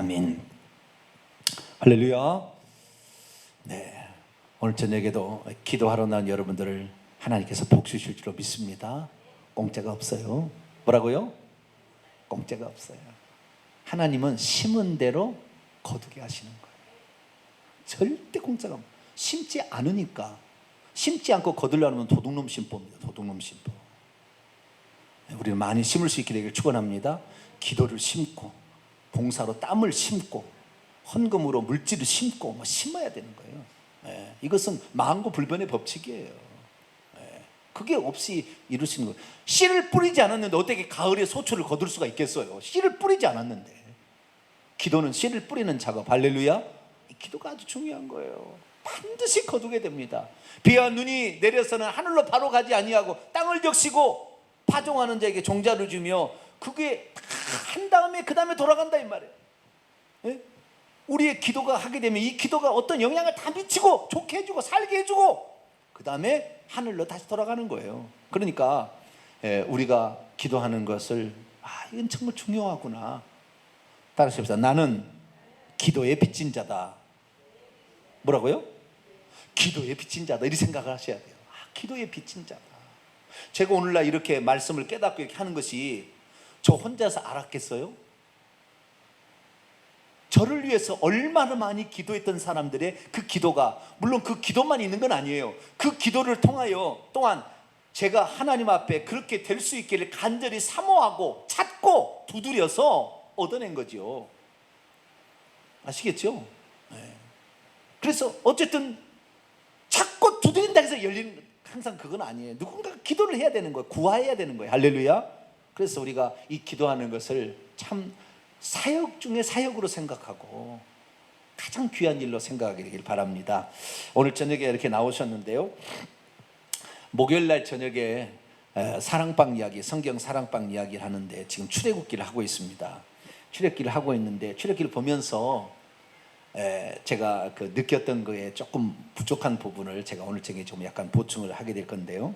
아멘. 할렐루야. 네, 오늘 저녁에도 기도하러 나온 여러분들을 하나님께서 복 주실 줄로 믿습니다. 공짜가 없어요. 뭐라고요? 공짜가 없어요. 하나님은 심은 대로 거두게 하시는 거예요. 절대 공짜가 없어요. 심지 않으니까. 심지 않고 거두려면 도둑놈 심보입니다. 도둑놈 심보. 우리는 많이 심을 수 있게 되길 축원합니다. 기도를 심고, 봉사로 땀을 심고, 헌금으로 물질을 심고, 심어야 되는 거예요. 이것은 만고불변의 법칙이에요. 그게 없이 이룰 수 있는 거예요. 씨를 뿌리지 않았는데 어떻게 가을에 소초를 거둘 수가 있겠어요? 씨를 뿌리지 않았는데. 기도는 씨를 뿌리는 작업. 할렐루야. 이 기도가 아주 중요한 거예요. 반드시 거두게 됩니다. 비와 눈이 내려서는 하늘로 바로 가지 아니하고 땅을 적시고 파종하는 자에게 종자를 주며, 그게 한 다음에 그 다음에 돌아간다 이 말이에요. 우리의 기도가 하게 되면 이 기도가 어떤 영향을 다 미치고 좋게 해주고 살게 해주고 그 다음에 하늘로 다시 돌아가는 거예요. 그러니까 우리가 기도하는 것을 이건 정말 중요하구나. 따라하십시오. 나는 기도에 빚진 자다. 뭐라고요? 기도에 빚진 자다. 이렇게 생각을 하셔야 돼요. 기도에 빚진 자다. 제가 오늘날 이렇게 말씀을 깨닫고 이렇게 하는 것이 저 혼자서 알았겠어요? 저를 위해서 얼마나 많이 기도했던 사람들의 그 기도가, 물론 그 기도만 있는 건 아니에요. 그 기도를 통하여 또한 제가 하나님 앞에 그렇게 될 수 있기를 간절히 사모하고 찾고 두드려서 얻어낸 거죠. 아시겠죠? 그래서 어쨌든 찾고 두드린다 해서 열리는 건 항상 그건 아니에요. 누군가 기도를 해야 되는 거예요. 구해야 되는 거예요. 할렐루야. 그래서 우리가 이 기도하는 것을 참 사역 중에 사역으로 생각하고 가장 귀한 일로 생각하게 되길 바랍니다. 오늘 저녁에 이렇게 나오셨는데요, 목요일날 저녁에 사랑방 이야기, 성경 사랑방 이야기를 하는데 지금 출애굽기를 하고 있습니다. 출애굽기를 하고 있는데 출애굽기를 보면서 제가 그 느꼈던 거에 조금 부족한 부분을 제가 오늘 저녁에 좀 약간 보충을 하게 될 건데요,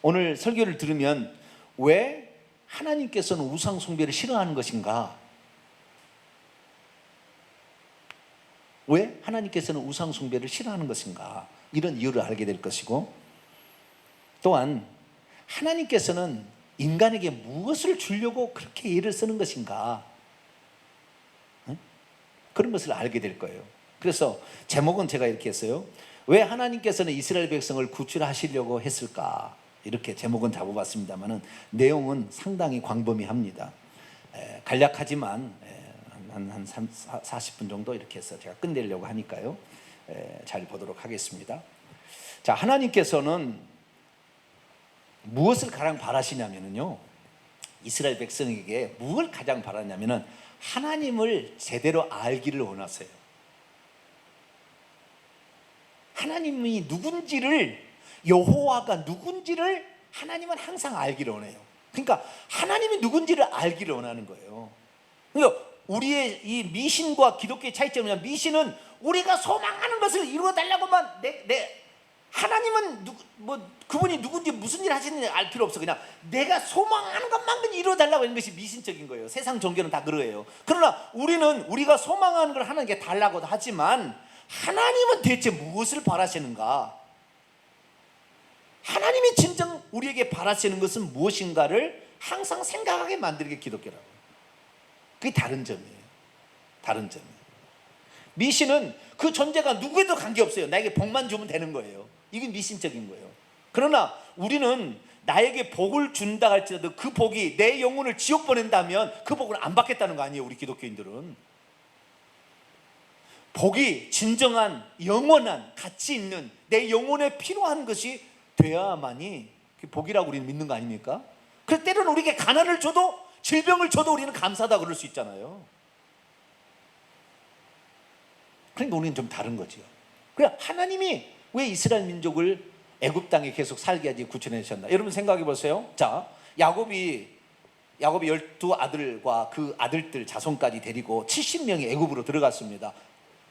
오늘 설교를 들으면 왜 하나님께서는 우상 숭배를 싫어하는 것인가? 왜 하나님께서는 우상 숭배를 싫어하는 것인가? 이런 이유를 알게 될 것이고, 또한 하나님께서는 인간에게 무엇을 주려고 그렇게 애를 쓰는 것인가? 그런 것을 알게 될 거예요. 그래서 제목은 제가 이렇게 했어요. 왜 하나님께서는 이스라엘 백성을 구출하시려고 했을까? 이렇게 제목은 잡아봤습니다만 내용은 상당히 광범위합니다. 간략하지만 한 40분 정도 이렇게 해서 제가 끝내려고 하니까요, 잘 보도록 하겠습니다. 자, 하나님께서는 무엇을 가장 바라시냐면요, 이스라엘 백성에게 무엇을 가장 바라냐면은 하나님을 제대로 알기를 원하세요. 하나님이 누군지를, 여호와가 누군지를 하나님은 항상 알기를 원해요. 그러니까 하나님이 누군지를 알기를 원하는 거예요. 그러니까 우리의 이 미신과 기독교의 차이점은, 미신은 우리가 소망하는 것을 이루어달라고만, 하나님은 그분이 누군지 무슨 일 하시는지 알 필요 없어. 그냥 내가 소망하는 것만 이루어달라고 하는 것이 미신적인 거예요. 세상 종교는 다 그러해요. 그러나 우리는 우리가 소망하는 걸 하나님께 달라고도 하지만 하나님은 대체 무엇을 바라시는가? 하나님이 진정 우리에게 바라시는 것은 무엇인가를 항상 생각하게 만드는 게 기독교라고. 그게 다른 점이에요. 다른 점이에요. 미신은 그 존재가 누구에도 관계없어요. 나에게 복만 주면 되는 거예요. 이게 미신적인 거예요. 그러나 우리는 나에게 복을 준다 할지라도 그 복이 내 영혼을 지옥 보낸다면 그 복을 안 받겠다는 거 아니에요. 우리 기독교인들은 복이 진정한 영원한 가치 있는 내 영혼에 필요한 것이 돼야만이 복이라고 우리는 믿는 거 아닙니까? 그래서 때로는 우리에게 가난을 줘도, 질병을 줘도 우리는 감사하다 그럴 수 있잖아요. 그러니까 우리는 좀 다른 거죠. 그냥 하나님이 왜 이스라엘 민족을 애굽 땅에 계속 살게 하지 구출해 주셨나? 여러분 생각해 보세요. 자, 야곱이 12아들과 그 아들들 자손까지 데리고 70명이 애굽으로 들어갔습니다.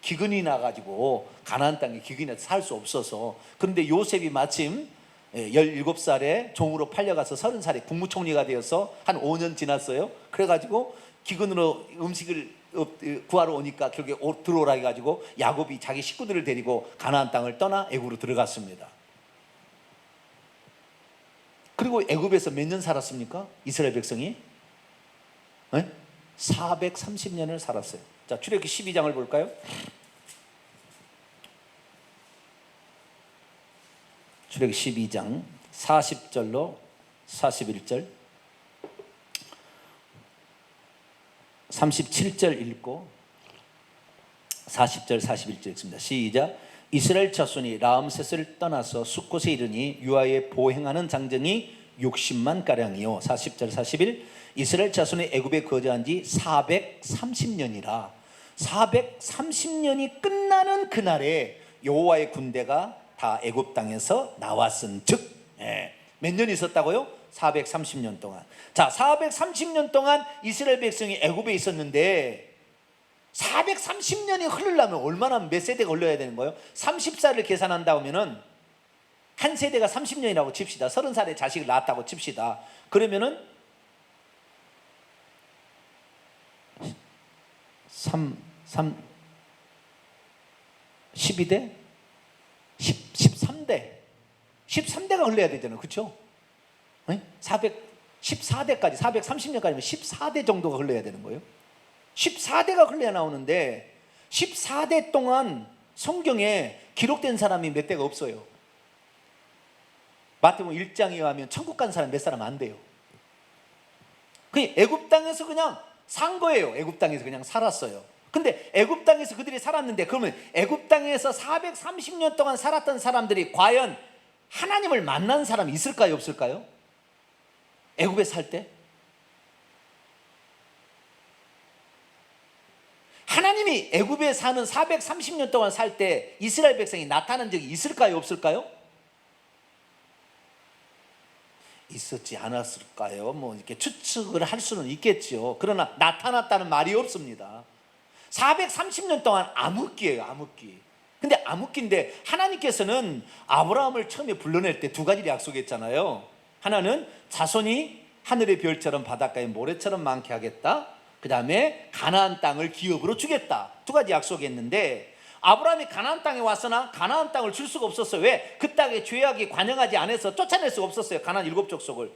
기근이 나가지고 가나안 땅에 기근이 나서 살 수 없어서. 그런데 요셉이 마침 17살에 종으로 팔려가서 30살에 국무총리가 되어서 한 5년 지났어요. 그래가지고 기근으로 구하러 오니까 결국에 들어오라 해가지고 야곱이 자기 식구들을 데리고 가나안 땅을 떠나 애굽으로 들어갔습니다. 그리고 애굽에서 몇 년 살았습니까? 이스라엘 백성이 430년을 살았어요. 자, 출애굽기 12장을 볼까요? 출애굽기 12장 40절로 41절 37절 읽고 40절 41절 읽습니다. 시작. 이스라엘 자손이 라암셋을 떠나서 숫곳에 이르니 유아에 보행하는 장정이 60만 가량이요. 40절 41 이스라엘 자손이 애굽에 거주한 지 430년이라 430년이 끝나는 그날에 여호와의 군대가 다 애굽 땅에서 나왔은즉 몇 년 있었다고요? 430년 동안. 자, 430년 동안 이스라엘 백성이 애굽에 있었는데 430년이 흐르려면 얼마나 몇 세대가 흘러야 되는 거예요? 30살을 계산한다 하면은 한 세대가 30년이라고 칩시다. 30살에 자식을 낳았다고 칩시다. 그러면은 12대 13대가 흘러야 되잖아요. 그렇죠? 14대까지 430년까지면 14대 정도가 흘러야 되는 거예요. 14대가 흘러야 나오는데 14대 동안 성경에 기록된 사람이 몇 대가 없어요. 마태복음 1장에 의하면 천국 간 사람 몇 사람 안 돼요. 그냥 애굽 땅에서 그냥 산 거예요. 애굽 땅에서 그냥 살았어요. 근데 애굽 땅에서 그들이 살았는데 그러면 애굽 땅에서 430년 동안 살았던 사람들이 과연 하나님을 만난 사람이 있을까요? 없을까요? 애굽에 살 때? 하나님이 애굽에 사는 430년 동안 살 때 이스라엘 백성이 나타난 적이 있을까요? 없을까요? 있었지 않았을까요? 뭐 이렇게 추측을 할 수는 있겠죠. 그러나 나타났다는 말이 없습니다. 430년 동안 암흑기예요. 암흑기. 근데 암흑기인데 하나님께서는 아브라함을 처음에 불러낼 때 두 가지를 약속했잖아요. 하나는 자손이 하늘의 별처럼 바닷가의 모래처럼 많게 하겠다. 그 다음에 가나안 땅을 기업으로 주겠다. 두 가지 약속했는데 아브라함이 가나안 땅에 왔으나 가나안 땅을 줄 수가 없었어요. 왜? 그 땅에 죄악이 관영하지 않아서 쫓아낼 수가 없었어요. 가나안 7족속을.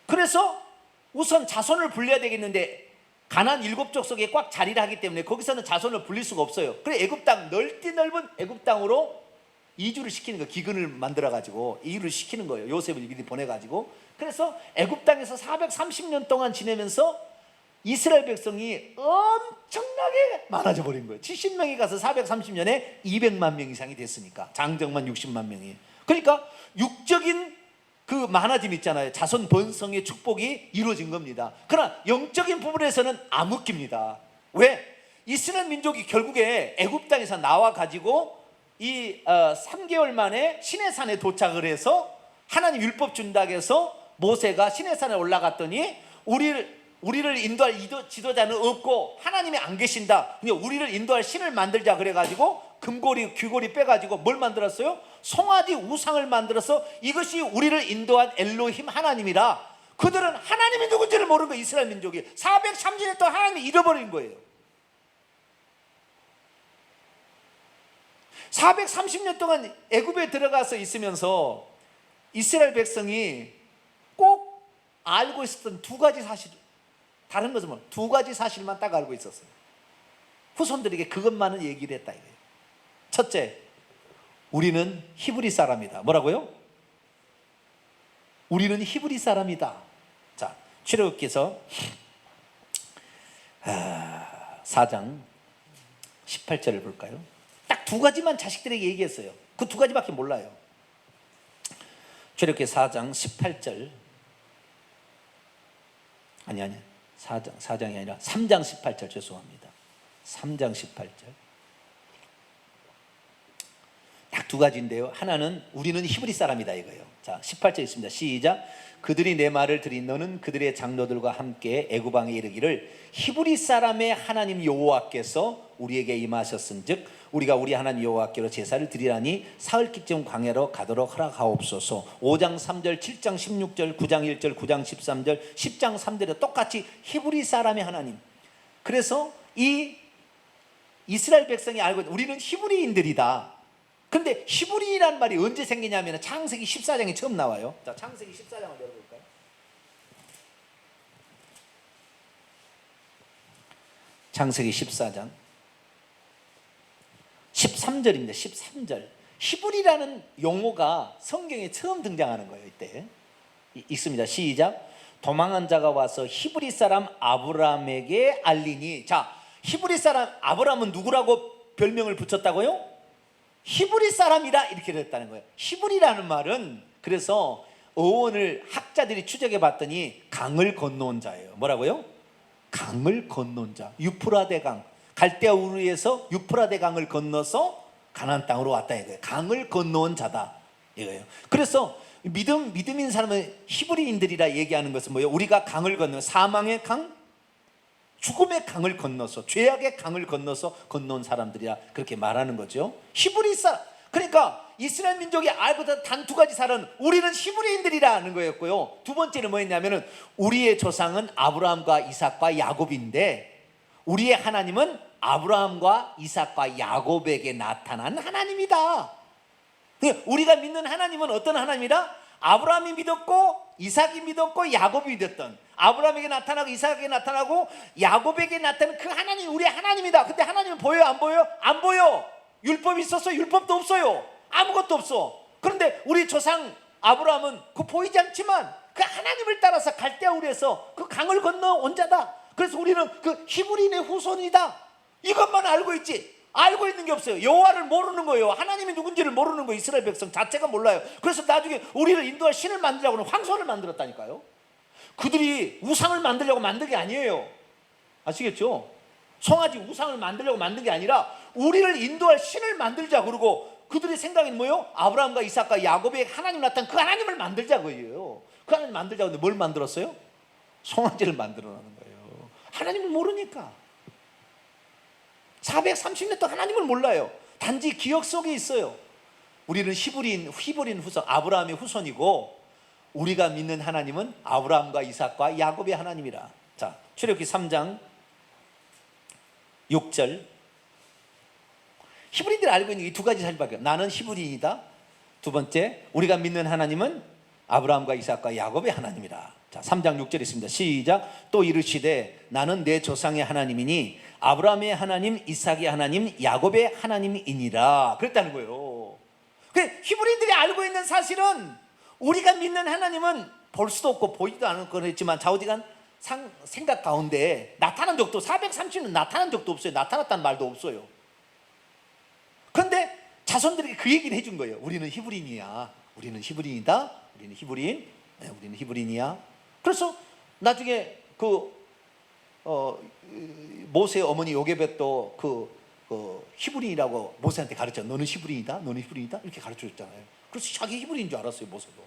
그래서 우선 자손을 불려야 되겠는데 가나안 7족속에 꽉 자리를 하기 때문에 거기서는 자손을 불릴 수가 없어요. 그래 애굽 땅 넓디 넓은 애굽 땅으로 이주를 시키는 거, 기근을 만들어 가지고 이주를 시키는 거예요. 요셉을 미리 보내 가지고. 그래서 애굽 땅에서 430년 동안 지내면서 이스라엘 백성이 엄청나게 많아져 버린 거예요. 70명이 가서 430년에 200만 명 이상이 됐으니까. 장정만 60만 명이. 그러니까 육적인 그 많아짐 있잖아요. 자손 번성의 축복이 이루어진 겁니다. 그러나 영적인 부분에서는 암흑기입니다. 왜? 이스라엘 민족이 결국에 애굽 땅에서 나와 가지고 이 3개월 만에 시내산에 도착을 해서 하나님 율법 준다고 해서 모세가 시내산에 올라갔더니 우리를 인도할 지도자는 없고 하나님이 안 계신다. 그냥 우리를 인도할 신을 만들자 그래가지고 금고리 귀고리 빼가지고 뭘 만들었어요? 송아지 우상을 만들어서 이것이 우리를 인도한 엘로힘 하나님이라. 그들은 하나님이 누군지를 모르는 거예요. 이스라엘 민족이 430년 동안 하나님이 잃어버린 거예요. 430년 동안 애굽에 들어가서 있으면서 이스라엘 백성이 꼭 알고 있었던 두 가지 사실, 다른 것은 뭐 두 가지 사실만 딱 알고 있었어요. 후손들에게 그것만은 얘기를 했다 이거예요. 첫째, 우리는 히브리 사람이다. 뭐라고요? 우리는 히브리 사람이다. 자, 출애굽기서 4장 18절을 볼까요? 딱 두 가지만 자식들에게 얘기했어요. 그 두 가지밖에 몰라요. 출애굽기 4장 18절. 아니 4장이 아니라 3장 18절 죄송합니다. 3장 18절. 딱 두 가지인데요. 하나는 우리는 히브리 사람이다 이거예요. 자, 18절 있습니다. 시작. 그들이 내 말을 들이 너는 그들의 장로들과 함께 애굽 왕에 이르기를 히브리 사람의 하나님 여호와께서 우리에게 임하셨은즉 우리가 우리 하나님 여호와께로 제사를 드리라니 사흘기쯤 광야로 가도록 허락하옵소서. 5장 3절 7장 16절 9장 1절 9장 13절 10장 3절에 똑같이 히브리 사람의 하나님. 그래서 이 이스라엘 백성이 알고 있는, 우리는 히브리인들이다. 그런데 히브리인이라는 말이 언제 생기냐면 창세기 14장에 처음 나와요. 자, 창세기 14장을 열어볼까요? 창세기 14장 13절입니다. 13절. 히브리라는 용어가 성경에 처음 등장하는 거예요. 이때 읽습니다. 시작. 도망한 자가 와서 히브리 사람 아브라함에게 알리니. 자, 히브리 사람 아브라함은 누구라고 별명을 붙였다고요? 히브리 사람이라 이렇게 됐다는 거예요. 히브리라는 말은 그래서 어원을 학자들이 추적해 봤더니 강을 건너온 자예요. 뭐라고요? 강을 건너온 자. 유프라데 강, 갈대아 우르에서 유프라데 강을 건너서 가나안 땅으로 왔다 이거예요. 강을 건너온 자다 이거예요. 그래서 믿음인 사람은 히브리인들이라 얘기하는 것은 뭐예요? 우리가 강을 건너, 사망의 강, 죽음의 강을 건너서, 죄악의 강을 건너서 건너온 사람들이라 그렇게 말하는 거죠. 히브리 사람, 그러니까 이스라엘 민족이 알고 단 두 가지 사람, 우리는 히브리인들이라는 거였고요. 두 번째는 뭐였냐면은 우리의 조상은 아브라함과 이삭과 야곱인데 우리의 하나님은 아브라함과 이삭과 야곱에게 나타난 하나님이다. 우리가 믿는 하나님은 어떤 하나님이다? 아브라함이 믿었고 이삭이 믿었고 야곱이 믿었던, 아브라함에게 나타나고 이삭에게 나타나고 야곱에게 나타나는 그 하나님이 우리의 하나님이다. 근데 하나님은 보여요? 안 보여요? 안 보여. 율법이 있었어요? 율법도 없어요. 아무것도 없어. 그런데 우리 조상 아브라함은 그 보이지 않지만 그 하나님을 따라서 갈대아 우르에서 그 강을 건너온 자다. 그래서 우리는 그 히브리인의 후손이다. 이것만 알고 있지 알고 있는 게 없어요. 여호와를 모르는 거예요. 하나님이 누군지를 모르는 거예요. 이스라엘 백성 자체가 몰라요. 그래서 나중에 우리를 인도할 신을 만들려고는 황소를 만들었다니까요. 그들이 우상을 만들려고 만든 게 아니에요. 아시겠죠? 송아지 우상을 만들려고 만든 게 아니라 우리를 인도할 신을 만들자. 그러고 그들의 생각은 뭐예요? 아브라함과 이삭과 야곱의 하나님 나타난 그 하나님을 만들자고요. 그 하나님 만들자고. 근데 뭘 만들었어요? 송아지를 만들어내는 거예요. 하나님을 모르니까. 430년 동안 하나님을 몰라요. 단지 기억 속에 있어요. 우리는 히브리인 후손, 아브라함의 후손이고 우리가 믿는 하나님은 아브라함과 이삭과 야곱의 하나님이라. 자, 출애굽기 3장 6절. 히브리인들이 알고 있는 이 두 가지 사실밖에. 나는 히브리인이다. 두 번째, 우리가 믿는 하나님은 아브라함과 이삭과 야곱의 하나님이라. 자, 3장 6절 있습니다. 시작. 또 이르시되 나는 내 조상의 하나님이니 아브라함의 하나님, 이삭의 하나님, 야곱의 하나님이니라. 그랬다는 거예요. 히브리인들이 알고 있는 사실은 우리가 믿는 하나님은 볼 수도 없고 보이지도 않을 거겠지만 좌우지간 생각 가운데 나타난 적도 430년 나타난 적도 없어요. 나타났다는 말도 없어요. 그런데 자손들에게 그 얘기를 해준 거예요. 우리는 히브리인이야. 우리는 히브리인이다. 우리는 히브리인. 네, 우리는 히브리인이야. 그래서 나중에 모세의 어머니 요게벳도 히브리인이라고 모세한테 가르쳐. 너는 히브리인이다. 너는 히브리인이다. 이렇게 가르쳐줬잖아요. 그래서 자기 히브리인 줄 알았어요. 모세도.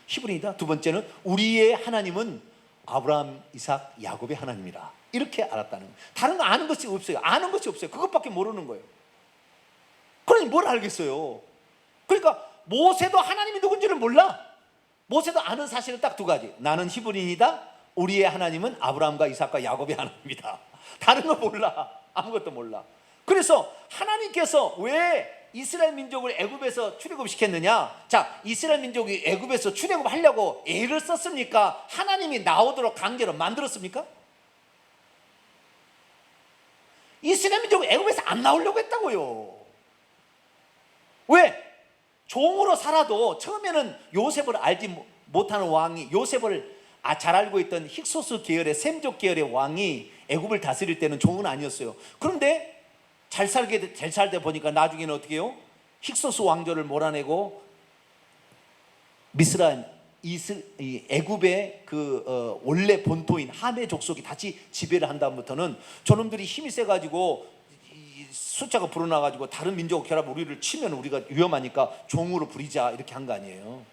히브리인이다. 두 번째는 우리의 하나님은 아브라함, 이삭, 야곱의 하나님이라. 이렇게 알았다는 거예요. 다른 거 아는 것이 없어요. 아는 것이 없어요. 그것밖에 모르는 거예요. 그러니 뭘 알겠어요? 그러니까 모세도 하나님이 누군지를 몰라. 모세도 아는 사실은 딱 두 가지. 나는 히브리인이다. 우리의 하나님은 아브라함과 이삭과 야곱의 하나님이다. 다른 거 몰라. 아무것도 몰라. 그래서 하나님께서 왜 이스라엘 민족을 애굽에서 출애굽시켰느냐? 자, 이스라엘 민족이 애굽에서 출애굽하려고 애를 썼습니까? 하나님이 나오도록 강제로 만들었습니까? 이스라엘 민족은 애굽에서 안 나오려고 했다고요. 왜? 종으로 살아도 처음에는 요셉을 알지 못하는 왕이, 요셉을 잘 알고 있던 힉소스 계열의 셈족 계열의 왕이 애굽을 다스릴 때는 종은 아니었어요. 그런데 잘 살다 보니까 나중에는 어떻게 해요? 힉소스 왕조를 몰아내고 애굽의 원래 본토인 함의 족속이 다시 지배를 한 다음부터는 저놈들이 힘이 세가지고 숫자가 불어나가지고 다른 민족 결합 우리를 치면 우리가 위험하니까 종으로 부리자 이렇게 한 거 아니에요.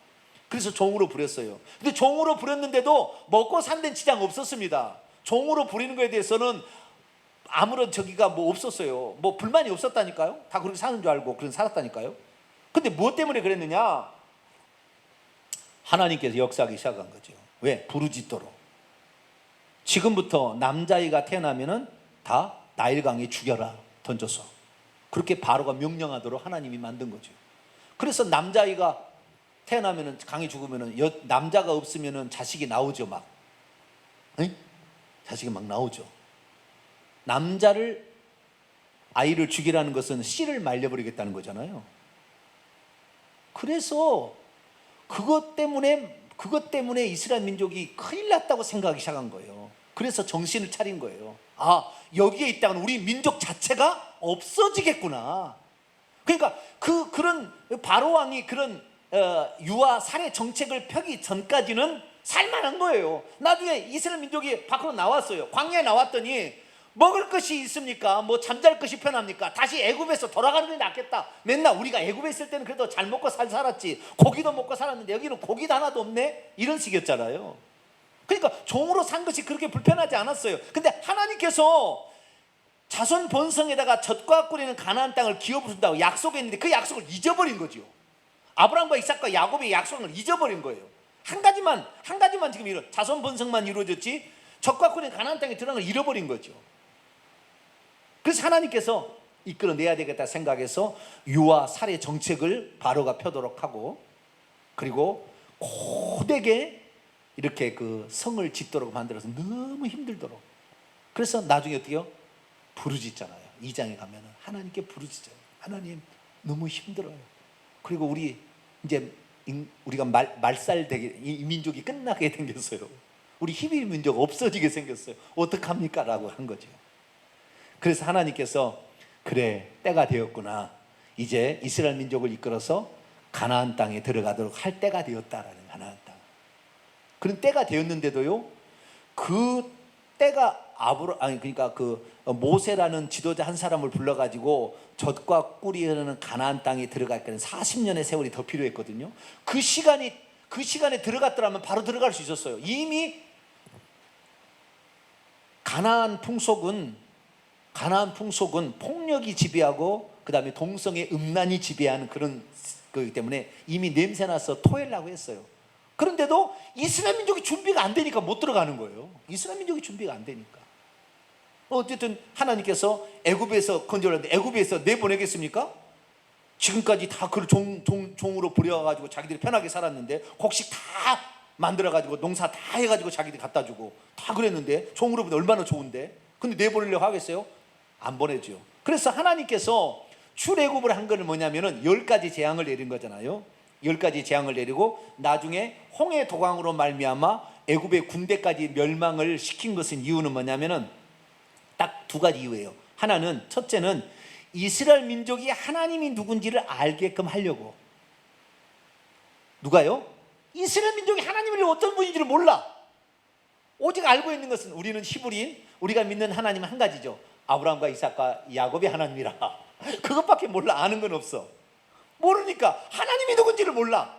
그래서 종으로 부렸어요. 근데 종으로 부렸는데도 먹고 산 데는 지장 없었습니다. 종으로 부리는 거에 대해서는 아무런 저기가 없었어요. 불만이 없었다니까요. 다 그렇게 사는 줄 알고 그런 살았다니까요. 근데 무엇 때문에 그랬느냐? 하나님께서 역사하기 시작한 거죠. 왜? 부르짖도록. 지금부터 남자아이가 태어나면은 다 나일강에 죽여라 던져서. 그렇게 바로가 명령하도록 하나님이 만든 거죠. 그래서 남자아이가 태어나면은 강에 죽으면은 남자가 없으면은 자식이 나오죠. 막 자식이 막 나오죠. 남자를 아이를 죽이라는 것은 씨를 말려버리겠다는 거잖아요. 그래서 그것 때문에 이스라엘 민족이 큰일 났다고 생각하기 시작한 거예요. 그래서 정신을 차린 거예요. 아, 여기에 있다가는 우리 민족 자체가 없어지겠구나. 그러니까 그런 바로 왕이 그런 유아 살해 정책을 펴기 전까지는 살만한 거예요. 나중에 이스라엘 민족이 밖으로 나왔어요. 광야에 나왔더니 먹을 것이 있습니까? 뭐 잠잘 것이 편합니까? 다시 애굽에서 돌아가는 게 낫겠다. 맨날 우리가 애굽에 있을 때는 그래도 잘 먹고 살았지, 고기도 먹고 살았는데 여기는 고기도 하나도 없네, 이런 식이었잖아요. 그러니까 종으로 산 것이 그렇게 불편하지 않았어요. 근데 하나님께서 자손 번성에다가 젖과 꿀이는 가나안 땅을 기업으로 준다고 약속했는데 그 약속을 잊어버린 거죠. 아브라함과 이삭과 야곱의 약속을 잊어버린 거예요. 한 가지만 지금 자손 번성만 이루어졌지 젖과 꿀이는 가나안 땅에 들어간 걸 잃어버린 거죠. 그래서 하나님께서 이끌어내야 되겠다 생각해서 유아 살해 정책을 바로가 펴도록 하고, 그리고 고되게 이렇게 그 성을 짓도록 만들어서 너무 힘들도록. 그래서 나중에 어떻게요? 부르짖잖아요. 2장에 가면은 하나님께 부르짖어요. 하나님 너무 힘들어요. 그리고 우리가 말살되게, 이 민족이 끝나게 생겼어요. 우리 히브리 민족 없어지게 생겼어요. 어떡합니까? 라고 한 거죠. 그래서 하나님께서 그래, 때가 되었구나. 이제 이스라엘 민족을 이끌어서 가나안 땅에 들어가도록 할 때가 되었다라는, 가나안 땅. 그런 때가 되었는데도요, 그 때가 그러니까 그 모세라는 지도자 한 사람을 불러가지고 젖과 꿀이 흐르는 가나안 땅에 들어갈까는 40년의 세월이 더 필요했거든요. 그 시간에 들어갔더라면 바로 들어갈 수 있었어요. 이미 가나안 풍속은 폭력이 지배하고 그 다음에 동성의 음란이 지배하는 그런 거기 때문에 이미 냄새나서 토하려고 했어요. 그런데도 이스라엘 민족이 준비가 안 되니까 못 들어가는 거예요. 이스라엘 민족이 준비가 안 되니까. 어쨌든 하나님께서 애굽에서 건져왔는데 애굽에서 내보내겠습니까? 지금까지 다 그걸 종으로 부려가지고 자기들이 편하게 살았는데, 곡식 다 만들어가지고 농사 다 해가지고 자기들이 갖다 주고 다 그랬는데, 종으로 보면 얼마나 좋은데. 근데 내보내려고 하겠어요? 안 보내죠. 그래서 하나님께서 출애굽을 한 거는 뭐냐면은 10가지 재앙을 내린 거잖아요. 10가지 재앙을 내리고 나중에 홍해 도강으로 말미암아 애굽의 군대까지 멸망을 시킨 것은, 이유는 뭐냐면은 딱 2가지 이유예요. 하나는, 첫째는 이스라엘 민족이 하나님이 누군지를 알게끔 하려고. 누가요? 이스라엘 민족이 하나님이 어떤 분인지를 몰라. 오직 알고 있는 것은 우리는 히브리인, 우리가 믿는 하나님은 한 가지죠. 아브라함과 이삭과 야곱의 하나님이라. 그것밖에 몰라. 아는 건 없어. 모르니까 하나님이 누군지를 몰라.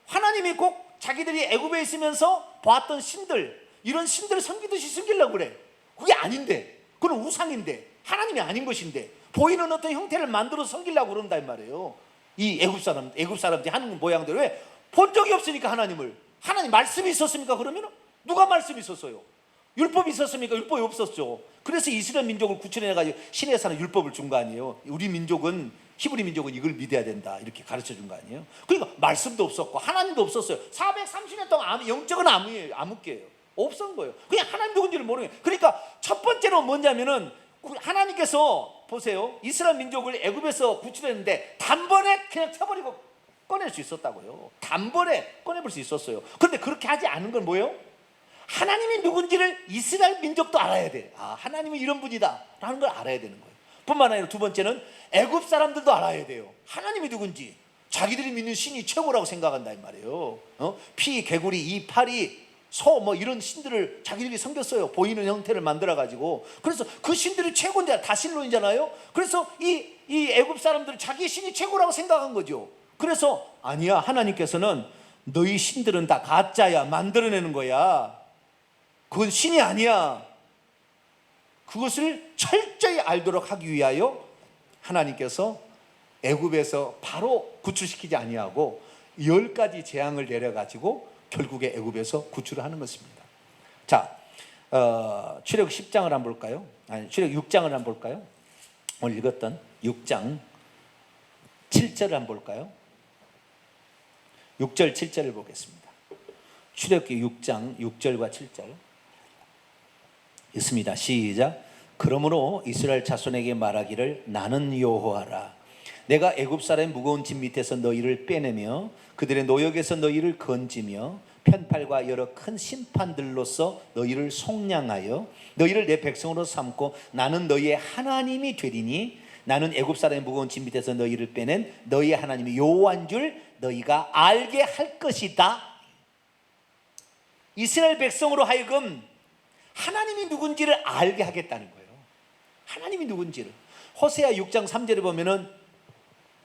하나님이 꼭 자기들이 애굽에 있으면서 봤던 신들, 이런 신들을 섬기듯이 섬기려고 그래. 그게 아닌데, 그건 우상인데, 하나님이 아닌 것인데 보이는 어떤 형태를 만들어 섬기려고 그런다 이 말이에요. 이 애굽 사람들이 하는 모양대로. 왜? 본 적이 없으니까. 하나님 말씀이 있었습니까? 그러면 누가 말씀이 있었어요? 율법이 있었습니까? 율법이 없었죠. 그래서 이스라엘 민족을 구출해가지고 시내에서는 율법을 준 거 아니에요. 우리 민족은, 히브리 민족은 이걸 믿어야 된다, 이렇게 가르쳐 준 거 아니에요. 그러니까 말씀도 없었고 하나님도 없었어요. 430년 동안 영적은 암흑기예요. 없었던 거예요. 그냥 하나님 누군지를 모르는 거예요. 그러니까 첫 번째로 뭐냐면은, 하나님께서 보세요, 이스라엘 민족을 애굽에서 구출했는데 단번에 그냥 쳐버리고 꺼낼 수 있었다고요. 단번에 꺼내볼 수 있었어요. 그런데 그렇게 하지 않은 건 뭐예요? 하나님이 누군지를 이스라엘 민족도 알아야 돼. 아, 하나님은 이런 분이다 라는 걸 알아야 되는 거예요. 뿐만 아니라 두 번째는 애굽 사람들도 알아야 돼요. 하나님이 누군지. 자기들이 믿는 신이 최고라고 생각한다 이 말이에요. 피, 개구리, 이, 파리, 소, 뭐 이런 신들을 자기들이 섬겼어요. 보이는 형태를 만들어 가지고. 그래서 그 신들이 최고인데 다 신론이잖아요. 그래서 이 애굽 사람들은 자기 신이 최고라고 생각한 거죠. 그래서 아니야, 하나님께서는 너희 신들은 다 가짜야, 만들어내는 거야. 그건 신이 아니야. 그것을 철저히 알도록 하기 위하여 하나님께서 애굽에서 바로 구출시키지 아니하고 10가지 재앙을 내려가지고 결국에 애굽에서 구출을 하는 것입니다. 자, 출애굽 10장을 한번 볼까요? 아니, 출애굽 6장을 한번 볼까요? 오늘 읽었던 6장 7절을 한번 볼까요? 6절 7절을 보겠습니다. 출애굽기 6장 6절과 7절 있습니다. 시작. 그러므로 이스라엘 자손에게 말하기를 나는 여호와라. 내가 애굽 사람의 무거운 짐 밑에서 너희를 빼내며 그들의 노역에서 너희를 건지며 편팔과 여러 큰 심판들로서 너희를 속량하여 너희를 내 백성으로 삼고 나는 너희의 하나님이 되리니 나는 애굽 사람의 무거운 짐 밑에서 너희를 빼낸 너희의 하나님이 여호와인 줄 너희가 알게 할 것이다. 이스라엘 백성으로 하여금 하나님이 누군지를 알게 하겠다는 거예요. 하나님이 누군지를. 호세아 6장 3절에 보면은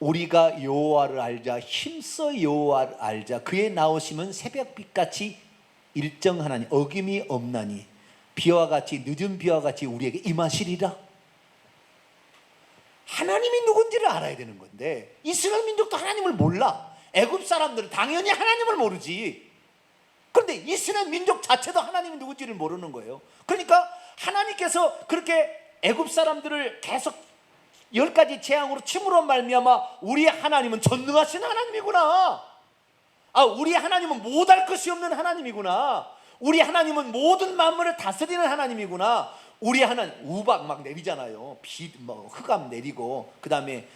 우리가 여호와를 알자, 힘써 여호와를 알자. 그의 나오심은 새벽빛같이 일정하나니 어김이 없나니 비와 같이 늦은 비와 같이 우리에게 임하시리라. 하나님이 누군지를 알아야 되는 건데 이스라엘 민족도 하나님을 몰라. 애굽 사람들은 당연히 하나님을 모르지. 그런데 이스라엘 민족 자체도 하나님이 누군지를 모르는 거예요. 그러니까 하나님께서 그렇게 애굽 사람들을 계속 10가지 재앙으로 침으로 말미암아 우리의 하나님은 전능하신 하나님이구나. 우리 하나님은 못할 것이 없는 하나님이구나. 우리 하나님은 모든 만물을 다스리는 하나님이구나. 우리 하나님 우박 막 내리잖아요. 비 막 흑암 내리고 그 다음에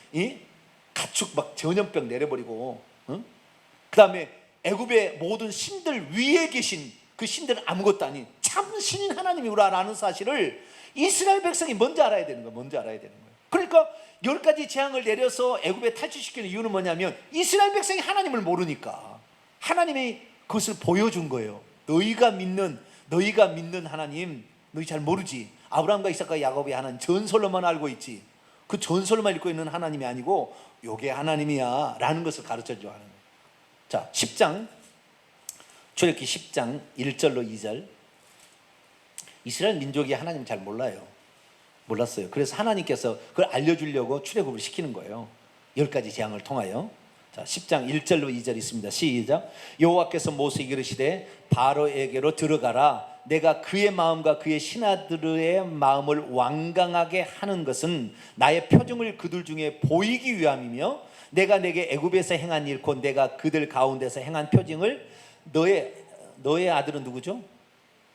가축 막 전염병 내려버리고 그 다음에 애굽의 모든 신들 위에 계신 그 신들은 아무것도 아닌 참 신인 하나님이구나라는 사실을 이스라엘 백성이 먼저 알아야 되는 거예요. 먼저 알아야 되는 거예요. 그러니까 10가지 재앙을 내려서 애굽에 탈출시키는 이유는 뭐냐면 이스라엘 백성이 하나님을 모르니까 하나님이 그것을 보여준 거예요. 너희가 믿는 하나님 너희 잘 모르지. 아브라함과 이삭과 야곱의 하나님 전설로만 알고 있지. 그 전설로만 읽고 있는 하나님이 아니고 요게 하나님이야 라는 것을 가르쳐줘 하는 거예요. 자, 10장 출애굽기 10장 1절로 2절. 이스라엘 민족이 하나님 잘 몰랐어요. 그래서 하나님께서 그걸 알려주려고 출애굽을 시키는 거예요. 10가지 재앙을 통하여. 자, 10장 1절로 2절 있습니다. 시작. 여호와께서 모세에게 이르시되 바로에게로 들어가라. 내가 그의 마음과 그의 신하들의 마음을 완강하게 하는 것은 나의 표징을 그들 중에 보이기 위함이며 내가 내게 애굽에서 행한 일 곧 내가 그들 가운데서 행한 표징을 너의 아들은 누구죠?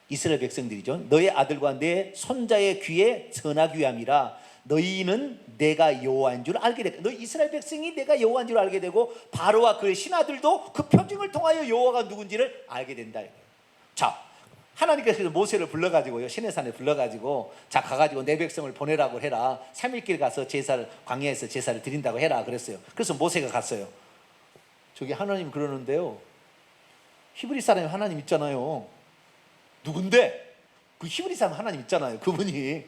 이스라엘 백성들이죠. 너의 아들과 내 손자의 귀에 전하기 위함이라. 너희는 내가 여호와인 줄 알게 되고 너희 이스라엘 백성이 내가 여호와인 줄 알게 되고 바로와 그의 신하들도 그 표징을 통하여 여호와가 누군지를 알게 된다. 자, 하나님께서 모세를 불러가지고요 시내산에 불러가지고 자 가가지고 내 백성을 보내라고 해라. 3일길 가서 제사를 광야에서 제사를 드린다고 해라 그랬어요. 그래서 모세가 갔어요. 저기 하나님 그러는데요 히브리 사람이 하나님 있잖아요. 누군데? 그 히브리 사람 하나님 있잖아요. 그분이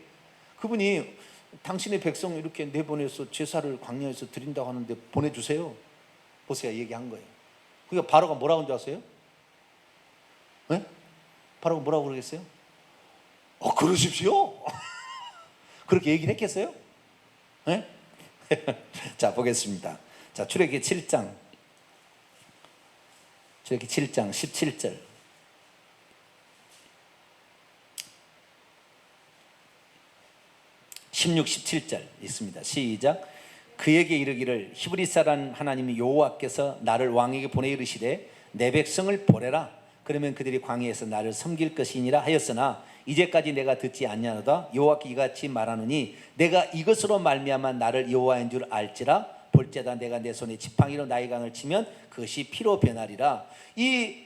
당신의 백성 이렇게 내보내서 제사를 광야에서 드린다고 하는데 보내주세요. 모세가 얘기한 거예요. 그러니까 바로가 뭐라고 한 줄 아세요? 네? 바로가 뭐라고 그러겠어요? 그러십시오. 그렇게 얘기를 했겠어요? 네? 자, 보겠습니다. 자, 출애굽기 7장 17절. 16, 17절 있습니다. 시작. 그에게 이르기를 히브리 사람 하나님이 여호와께서 나를 왕에게 보내 이르시되 내 백성을 보내라. 그러면 그들이 광야에서 나를 섬길 것이니라 하였으나 이제까지 내가 듣지 아니하노다. 여호와께 이같이 말하노니 내가 이것으로 말미암아 나를 여호와인 줄 알지라. 볼지어다 내가 내 손에 지팡이로 나의 강을 치면 그것이 피로 변하리라. 이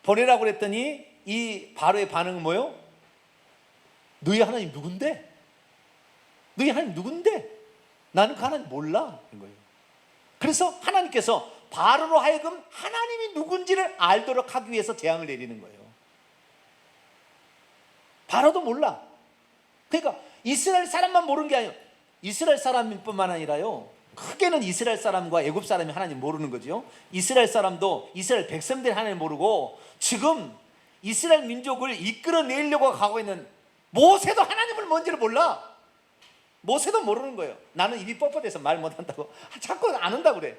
보내라고 그랬더니 이 바로의 반응은 뭐요? 너희 하나님 누군데? 너희 하나님 누군데? 나는 그 하나님 몰라. 이런 거예요. 그래서 하나님께서 바로로 하여금 하나님이 누군지를 알도록 하기 위해서 재앙을 내리는 거예요. 바로도 몰라. 그러니까 이스라엘 사람만 모르는 게 아니에요. 이스라엘 사람뿐만 아니라요. 크게는 이스라엘 사람과 애굽 사람이 하나님 모르는 거죠. 이스라엘 사람도 이스라엘 백성들이 하나님 모르고 지금 이스라엘 민족을 이끌어내려고 가고 있는 모세도 하나님을 뭔지를 몰라. 모세도 모르는 거예요. 나는 입이 뻣뻣해서 말 못한다고 자꾸 안 한다고 그래.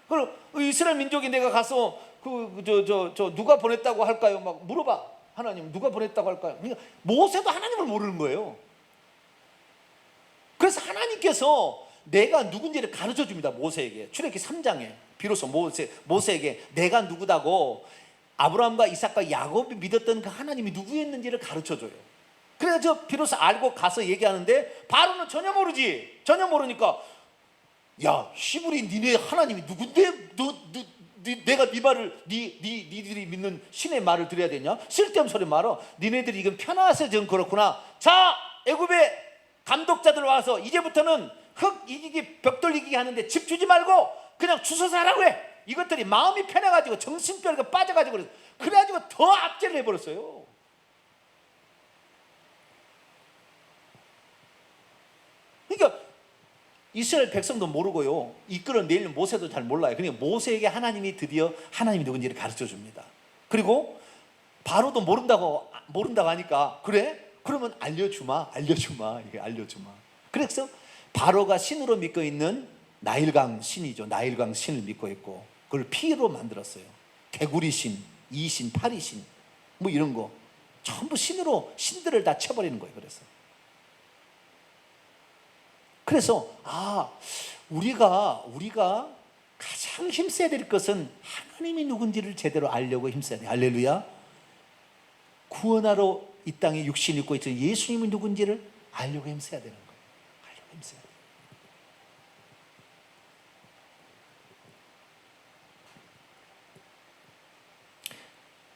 그럼 이스라엘 민족이 내가 가서 누가 보냈다고 할까요? 막 물어봐. 하나님 누가 보냈다고 할까요? 그러니까 모세도 하나님을 모르는 거예요. 그래서 하나님께서 내가 누군지를 가르쳐 줍니다. 모세에게. 출애굽기 3장에 비로소 모세에게 내가 누구다고 아브라함과 이삭과 야곱이 믿었던 그 하나님이 누구였는지를 가르쳐 줘요. 그래서 비로소 알고 가서 얘기하는데 바로는 전혀 모르지. 전혀 모르니까 야 히브리 니네 하나님이 누군데 내가 네 말을 니들이 믿는 신의 말을 들어야 되냐? 쓸데없는 소리 말어. 니네들이 이건 편하서 좀 그렇구나. 자 애굽의 감독자들 와서 이제부터는 흙 이기기 벽돌 이기기 하는데 집 주지 말고 그냥 주워서 하라고 해. 이것들이 마음이 편해가지고 정신병에 빠져가지고 그래가지고 더 압제를 해버렸어요. 그러니까 이스라엘 백성도 모르고요, 이끌어내는 모세도 잘 몰라요. 그러니까 모세에게 하나님이 드디어 하나님이 누군지를 가르쳐 줍니다. 그리고 바로도 모른다고 하니까 그래? 그러면 알려주마. 이게 알려주마. 그래서 바로가 신으로 믿고 있는 나일강 신이죠. 나일강 신을 믿고 있고 그걸 피로 만들었어요. 개구리 신, 이신, 파리신 뭐 이런 거 전부 신으로 신들을 다 쳐버리는 거예요. 그래서 우리가 가장 힘써야 될 것은 하나님이 누군지를 제대로 알려고 힘써야 돼요. 할렐루야. 구원하러 이 땅에 육신 입고 있던 예수님이 누군지를 알려고 힘써야 되는 거예요. 알려고 힘써야 돼요.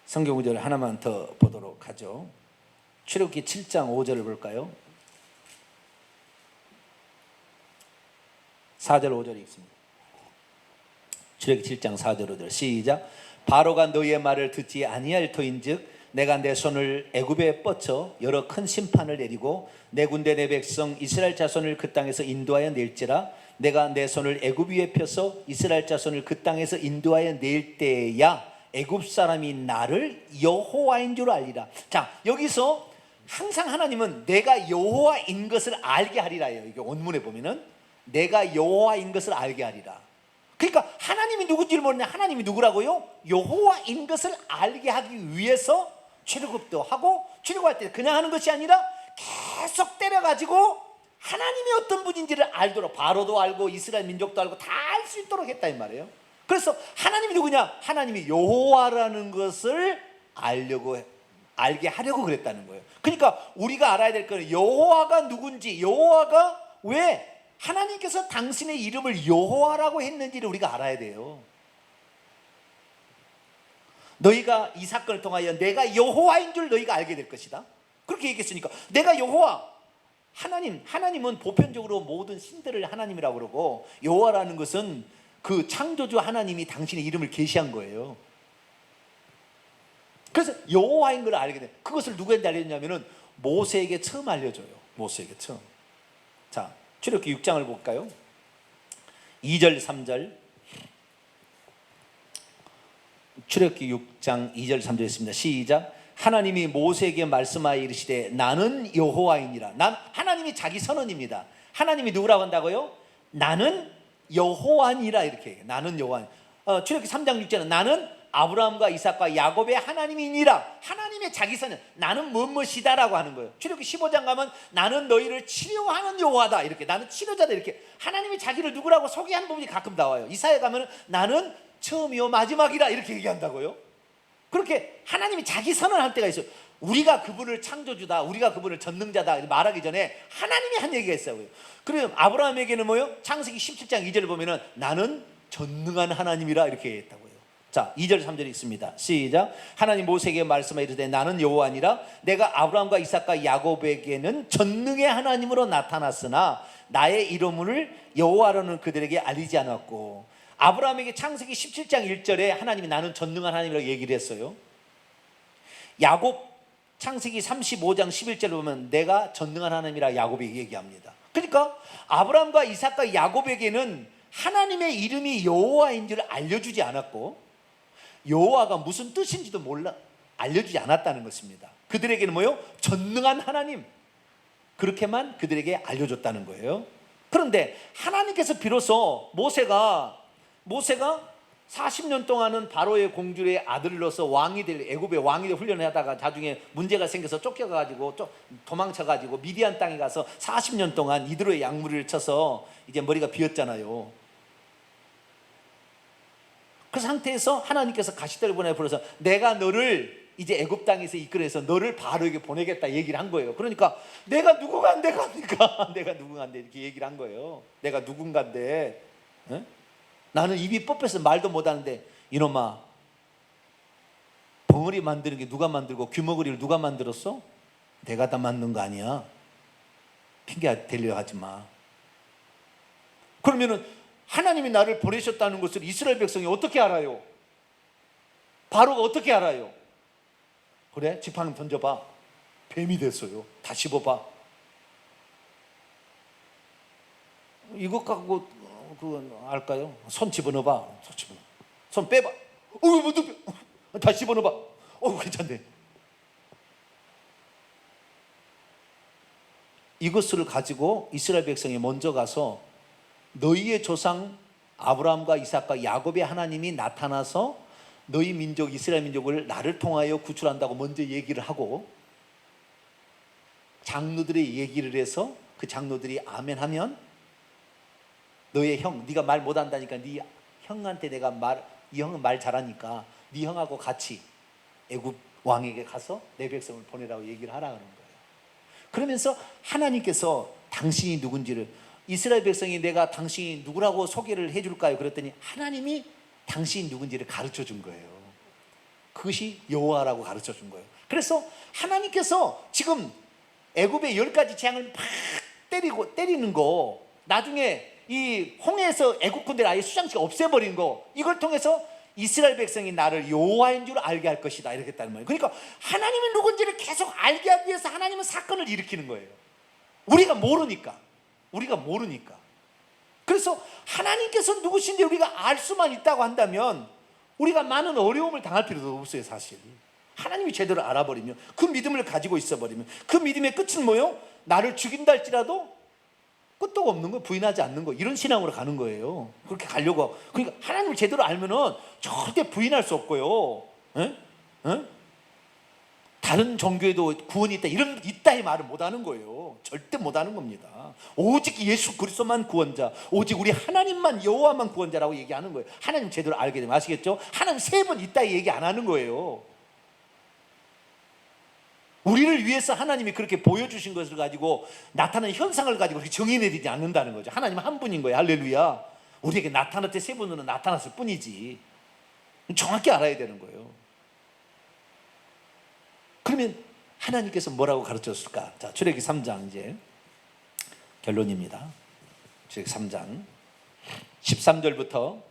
성경 구절을 하나만 더 보도록 하죠. 출애굽기 7장 5절을 볼까요? 4절 5절이 있습니다. 출애굽기 7장 4절 5절 시작. 바로가 너희의 말을 듣지 아니할 터인즉 내가 내 손을 애굽에 뻗쳐 여러 큰 심판을 내리고 내 군대 내 백성 이스라엘 자손을 그 땅에서 인도하여 낼지라. 내가 내 손을 애굽 위에 펴서 이스라엘 자손을 그 땅에서 인도하여 낼 때야 애굽 사람이 나를 여호와인 줄 알리라. 자, 여기서 항상 하나님은 내가 여호와인 것을 알게 하리라예요. 이게 원문에 보면은 내가 여호와인 것을 알게 하리라. 그러니까 하나님이 누군지를 모르냐. 하나님이 누구라고요? 여호와인 것을 알게 하기 위해서 출애굽도 하고, 출애굽할 때 그냥 하는 것이 아니라 계속 때려가지고 하나님이 어떤 분인지를 알도록, 바로도 알고 이스라엘 민족도 알고 다 알 수 있도록 했다 이 말이에요. 그래서 하나님이 누구냐? 하나님이 여호와라는 것을 알게 하려고 그랬다는 거예요. 그러니까 우리가 알아야 될 거는 여호와가 누군지, 여호와가 왜 하나님께서 당신의 이름을 여호와라고 했는지를 우리가 알아야 돼요. 너희가 이 사건을 통하여 내가 여호와인 줄 너희가 알게 될 것이다. 그렇게 얘기했으니까 내가 여호와, 하나님은 보편적으로 모든 신들을 하나님이라고 그러고, 여호와라는 것은 그 창조주 하나님이 당신의 이름을 계시한 거예요. 그래서 여호와인 걸 알게 돼. 그것을 누구한테 알려줬냐면은 모세에게 처음 알려줘요. 모세에게 처음. 자, 출애굽기 6장을 볼까요? 2절 3절. 출애굽기 6장 2절 3절 있습니다. 시작. 하나님이 모세에게 말씀하여 이르시되 나는 여호와이니라. 하나님이 자기 선언입니다. 하나님이 누구라고 한다고요? 나는 여호와니라 이렇게 얘기해요. 나는 여호와. 출애굽기 3장 6절은 나는 아브라함과 이삭과 야곱의 하나님이니라. 하나님의 자기 선언. 나는 무엇이다라고 하는 거예요. 출애굽기 15장 가면 나는 너희를 치료하는 여호와다 이렇게, 나는 치료자다 이렇게 하나님이 자기를 누구라고 소개하는 부분이 가끔 나와요. 이사야 가면 나는 처음이요 마지막이라 이렇게 얘기한다고요. 그렇게 하나님이 자기 선언할 때가 있어요. 우리가 그분을 창조주다, 우리가 그분을 전능자다 말하기 전에 하나님이 한 얘기가 있어요. 그래서 아브라함에게는 뭐요? 창세기 17장 2절을 보면은 나는 전능한 하나님이라 이렇게 얘기했다고요. 자, 2절 3절이 있습니다. 시작. 하나님 모세에게 말씀하여 이르되 나는 여호와니라. 내가 아브라함과 이삭과 야곱에게는 전능의 하나님으로 나타났으나 나의 이름을 여호와로는 그들에게 알리지 않았고. 아브라함에게 창세기 17장 1절에 하나님이 나는 전능한 하나님이라고 얘기를 했어요. 야곱 창세기 35장 11절을 보면 내가 전능한 하나님이라 야곱에게 얘기합니다. 그러니까 아브라함과 이삭과 야곱에게는 하나님의 이름이 여호와인 줄 알려주지 않았고, 여호와가 무슨 뜻인지도 알려주지 않았다는 것입니다. 그들에게는 뭐요? 전능한 하나님, 그렇게만 그들에게 알려줬다는 거예요. 그런데 하나님께서 비로소 모세가 40년 동안은 바로의 공주의 아들로서 왕이 될, 애굽의 왕이 될 훈련을 하다가 나중에 문제가 생겨서 쫓겨가지고 도망쳐가지고 미디안 땅에 가서 40년 동안 이드로의 약물을 쳐서 이제 머리가 비었잖아요. 그 상태에서 하나님께서 가시들을 보내서 내가 너를 이제 애굽 땅에서 이끌어서 너를 바로에게 보내겠다 얘기를 한 거예요. 그러니까 내가 누군가인데 갑니까? 내가 누군가인데 이렇게 얘기를 한 거예요. 내가 누군가인데, 에? 나는 입이 뻗혀서 말도 못하는데, 이놈아, 벙어리 만드는 게 누가 만들고 귀머거리를 누가 만들었어? 내가 다 만든 거 아니야. 핑계 대려 하지 마. 그러면은 하나님이 나를 보내셨다는 것을 이스라엘 백성이 어떻게 알아요? 바로가 어떻게 알아요? 그래? 지팡이 던져봐. 뱀이 됐어요. 다 씹어봐. 이것 갖고 알까요? 손 집어넣어봐. 손 빼봐. 다 집어넣어봐. 괜찮네. 이것을 가지고 이스라엘 백성이 먼저 가서 너희의 조상 아브라함과 이삭과 야곱의 하나님이 나타나서 너희 민족 이스라엘 민족을 나를 통하여 구출한다고 먼저 얘기를 하고, 장로들의 얘기를 해서 그 장로들이 아멘하면 너의 형, 네가 말 못한다니까 네 형한테 내가 이 형은 말 잘하니까 네 형하고 같이 애굽 왕에게 가서 내 백성을 보내라고 얘기를 하라는 거예요. 그러면서 하나님께서 당신이 누군지를, 이스라엘 백성이 내가 당신이 누구라고 소개를 해줄까요? 그랬더니 하나님이 당신이 누군지를 가르쳐 준 거예요. 그것이 여호와라고 가르쳐 준 거예요. 그래서 하나님께서 지금 애굽의 10가지 재앙을 막 때리는 거, 나중에 이 홍해에서 애굽 군대를 아예 수장시켜 없애버린 거, 이걸 통해서 이스라엘 백성이 나를 여호와인 줄 알게 할 것이다, 이렇게 했다는 거예요. 그러니까 하나님이 누군지를 계속 알게 하기 위해서 하나님은 사건을 일으키는 거예요. 우리가 모르니까. 그래서 하나님께서 누구신지 우리가 알 수만 있다고 한다면 우리가 많은 어려움을 당할 필요도 없어요. 사실 하나님이 제대로 알아버리면, 그 믿음을 가지고 있어버리면, 그 믿음의 끝은 뭐예요? 나를 죽인다 할지라도 끝도 없는 거, 부인하지 않는 거, 이런 신앙으로 가는 거예요. 그렇게 가려고. 그러니까 하나님을 제대로 알면은 절대 부인할 수 없고요. 다른 종교에도 구원이 있다, 이런 있다의 말을 못하는 거예요. 절대 못하는 겁니다. 오직 예수 그리스도만 구원자, 오직 우리 하나님만, 여호와만 구원자라고 얘기하는 거예요. 하나님 제대로 알게 되면. 아시겠죠? 하나님 3번 있다의 얘기 안 하는 거예요. 우리를 위해서 하나님이 그렇게 보여주신 것을 가지고 나타나는 현상을 가지고 그렇게 정의내리지 않는다는 거죠. 하나님 한 분인 거예요. 할렐루야. 우리에게 나타날 때 3번으로 나타났을 뿐이지. 정확히 알아야 되는 거예요. 그러면 하나님께서 뭐라고 가르쳤을까? 자, 출애굽기 3장 이제 결론입니다. 출애굽기 3장 13절부터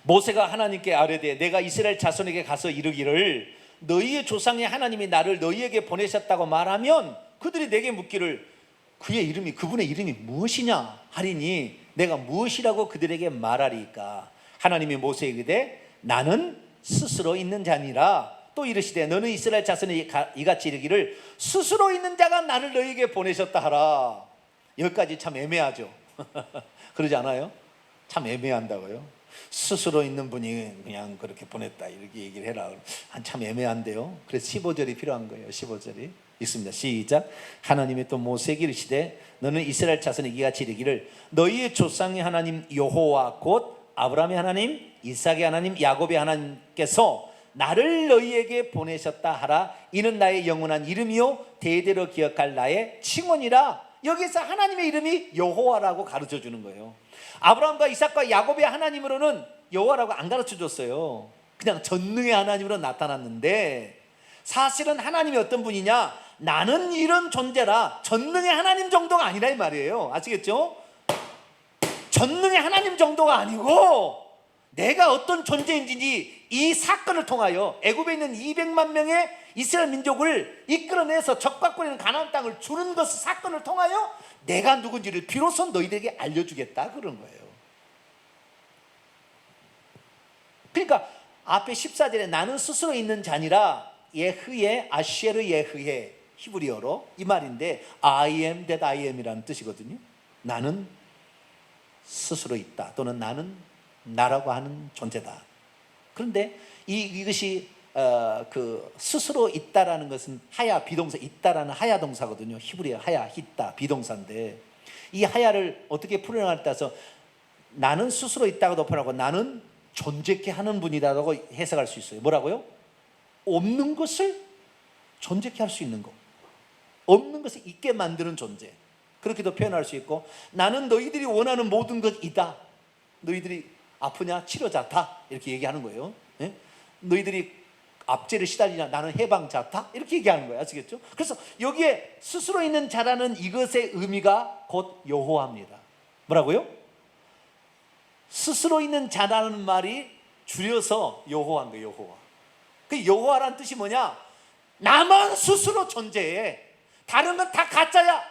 모세가 하나님께 아뢰되 내가 이스라엘 자손에게 가서 이르기를 너희의 조상의 하나님이 나를 너희에게 보내셨다고 말하면 그들이 내게 묻기를 그분의 이름이 무엇이냐 하리니 내가 무엇이라고 그들에게 말하리까? 하나님이 모세에게 이르되 나는 스스로 있는 자니라. 또 이르시되 너는 이스라엘 자손이 이같이 이르기를 스스로 있는 자가 나를 너희에게 보내셨다 하라. 여기까지 참 애매하죠. 그러지 않아요? 참 애매한다고요. 스스로 있는 분이 그냥 그렇게 보냈다 이렇게 얘기를 해라. 참 애매한데요. 그래서 15절이 필요한 거예요. 15절이 있습니다. 시작. 하나님이 또 모세에게 이르시되 너는 이스라엘 자손에 이같이 이르기를 너희의 조상의 하나님 여호와 곧 아브라함의 하나님, 이삭의 하나님, 야곱의 하나님께서 나를 너희에게 보내셨다 하라. 이는 나의 영원한 이름이요 대대로 기억할 나의 칭언이라. 여기서 하나님의 이름이 여호와라고 가르쳐 주는 거예요. 아브라함과 이삭과 야곱의 하나님으로는 여호와라고 안 가르쳐 줬어요. 그냥 전능의 하나님으로 나타났는데, 사실은 하나님이 어떤 분이냐? 나는 이런 존재라. 전능의 하나님 정도가 아니라 이 말이에요. 아시겠죠? 전능의 하나님 정도가 아니고 내가 어떤 존재인지 이 사건을 통하여 애굽에 있는 200만 명의 이스라엘 민족을 이끌어내서 적박거리는 가나안 땅을 주는 것 사건을 통하여 내가 누군지를 비로소 너희들에게 알려주겠다 그런 거예요. 그러니까 앞에 14절에 나는 스스로 있는 자니라 예흐에 아쉐르 예흐에 히브리어로 이 말인데 I am that I am 이라는 뜻이거든요. 나는 스스로 있다 또는 나는 나라고 하는 존재다. 그런데 이것이 그 스스로 있다라는 것은 하야 비동사, 있다라는 하야 동사거든요. 히브리어 하야 히다 비동사인데, 이 하야를 어떻게 풀어나갈 따라서 나는 스스로 있다고도 표현하고 나는 존재케 하는 분이다라고 해석할 수 있어요. 뭐라고요? 없는 것을 존재케 할 수 있는 것, 없는 것을 있게 만드는 존재, 그렇게도 표현할 수 있고, 나는 너희들이 원하는 모든 것이다. 너희들이 아프냐? 치료자다. 이렇게 얘기하는 거예요. 예? 너희들이 압제를 시달리냐? 나는 해방자다. 이렇게 얘기하는 거예요. 아시겠죠? 그래서 여기에 스스로 있는 자라는 이것의 의미가 곧 여호와입니다. 뭐라고요? 스스로 있는 자라는 말이 줄여서 여호와인 거예요. 여호와. 그 여호와라는 뜻이 뭐냐? 나만 스스로 존재해. 다른 건 다 가짜야.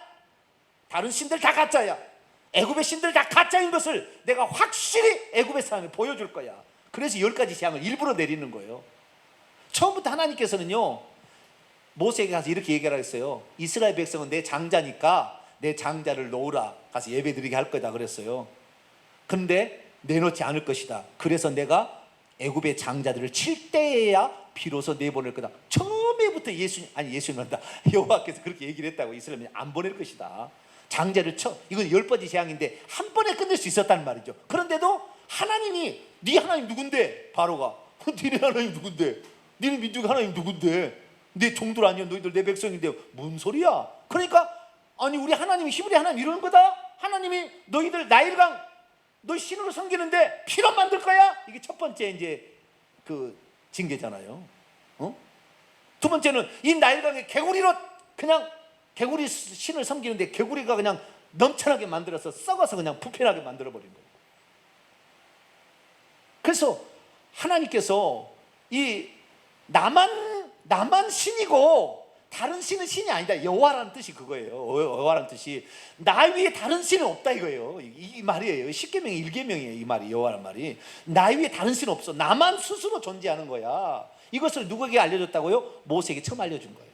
다른 신들 다 가짜야. 애굽의 신들 다 가짜인 것을 내가 확실히 애굽의 사람에 보여줄 거야. 그래서 10가지 재앙을 일부러 내리는 거예요. 처음부터 하나님께서는요, 모세에게 가서 이렇게 얘기를 했어요. 이스라엘 백성은 내 장자니까 내 장자를 놓으라. 가서 예배 드리게 할 거다 그랬어요. 근데 내놓지 않을 것이다. 그래서 내가 애굽의 장자들을 칠 때에야 비로소 내보낼 거다. 처음에부터 예수님한다. 여호와께서 그렇게 얘기를 했다고. 이스라엘이 안 보낼 것이다. 장자를 쳐. 이건 10번째 재앙인데 한 번에 끝낼 수 있었다는 말이죠. 그런데도 하나님이, 네 하나님 누군데? 바로가 니네 하나님 누군데? 니네 민족 하나님 누군데? 내 종들 아니야? 너희들 내 백성인데 뭔 소리야? 그러니까 아니 우리 하나님이 히브리 하나님 이러는 거다. 하나님이 너희들 나일강 너 신으로 섬기는데 피로 만들 거야? 이게 첫 번째 이제 그 징계잖아요. 두 번째는 이 나일강에 개구리로 그냥 개구리 신을 섬기는데 개구리가 그냥 넘쳐나게 만들어서 썩어서 그냥 부패하게 만들어버린 거예요. 그래서 하나님께서 이 나만 신이고 다른 신은 신이 아니다. 여호와라는 뜻이 그거예요. 여호와라는 뜻이 나 위에 다른 신은 없다 이거예요. 이 말이에요. 십계명의 1계명이에요. 이 말이, 여호와라는 말이. 나 위에 다른 신은 없어. 나만 스스로 존재하는 거야. 이것을 누구에게 알려줬다고요? 모세에게 처음 알려준 거예요.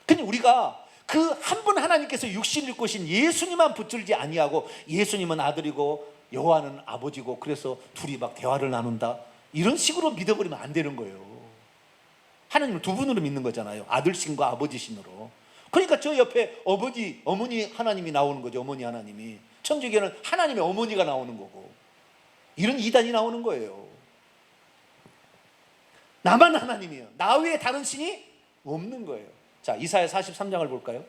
근데 우리가 그 한 분 하나님께서 육신을 입고 오신 예수님만 붙들지 아니하고, 예수님은 아들이고 여호와는 아버지고, 그래서 둘이 막 대화를 나눈다, 이런 식으로 믿어버리면 안 되는 거예요. 하나님을 두 분으로 믿는 거잖아요. 아들신과 아버지신으로. 그러니까 저 옆에 어머니 하나님이 나오는 거죠. 어머니 하나님이. 천주교는 하나님의 어머니가 나오는 거고, 이런 이단이 나오는 거예요. 나만 하나님이에요. 나 외에 다른 신이 없는 거예요. 자, 이사야 43장을 볼까요?